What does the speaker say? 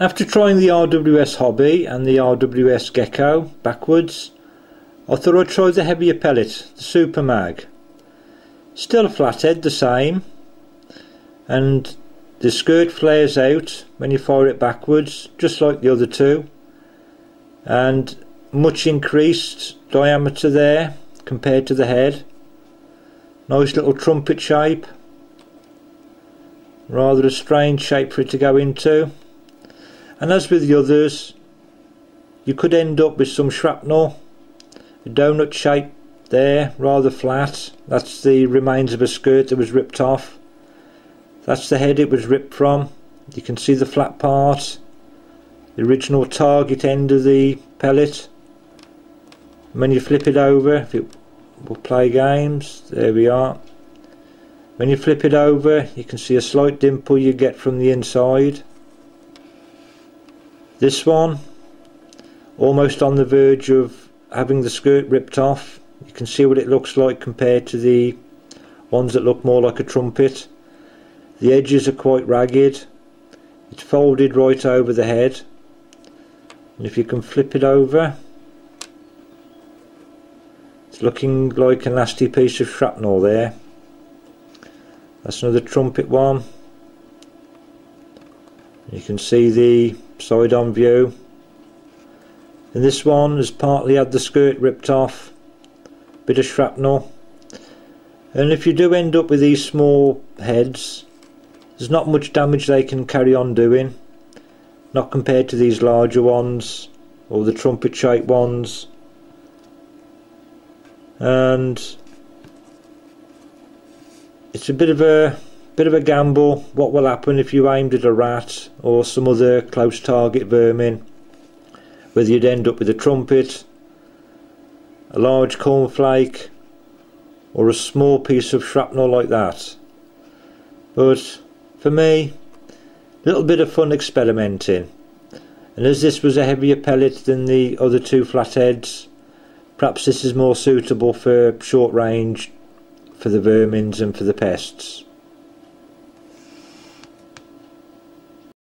After trying the RWS Hobby and the RWS Gecko backwards, I thought I'd try the heavier pellet, the Supermag. Still a flathead, the same, and the skirt flares out when you fire it backwards, just like the other two, and much increased diameter there compared to the head. Nice little trumpet shape, rather a strange shape for it to go into. And as with the others, you could end up with some shrapnel, a donut shape there, rather flat. That's the remains of a skirt that was ripped off. That's the head it was ripped from. You can see the flat part, the original target end of the pellet. And when you flip it over, if it will play games, there we are. When you flip it over, you can see a slight dimple you get from the inside. This one, almost on the verge of having the skirt ripped off. You can see what it looks like compared to the ones that look more like a trumpet. The edges are quite ragged. It's folded right over the head. And if you can flip it over, it's looking like a nasty piece of shrapnel there. That's another trumpet one. You can see the side on view, and this one has partly had the skirt ripped off, bit of shrapnel. And if you do end up with these small heads, there's not much damage they can carry on doing, not compared to these larger ones or the trumpet shaped ones. And it's a bit of a gamble what will happen if you aimed at a rat or some other close target vermin, whether you'd end up with a trumpet, a large cornflake, or a small piece of shrapnel like that. But for me, a little bit of fun experimenting, and as this was a heavier pellet than the other two flatheads, perhaps this is more suitable for short range, for the vermins and for the pests.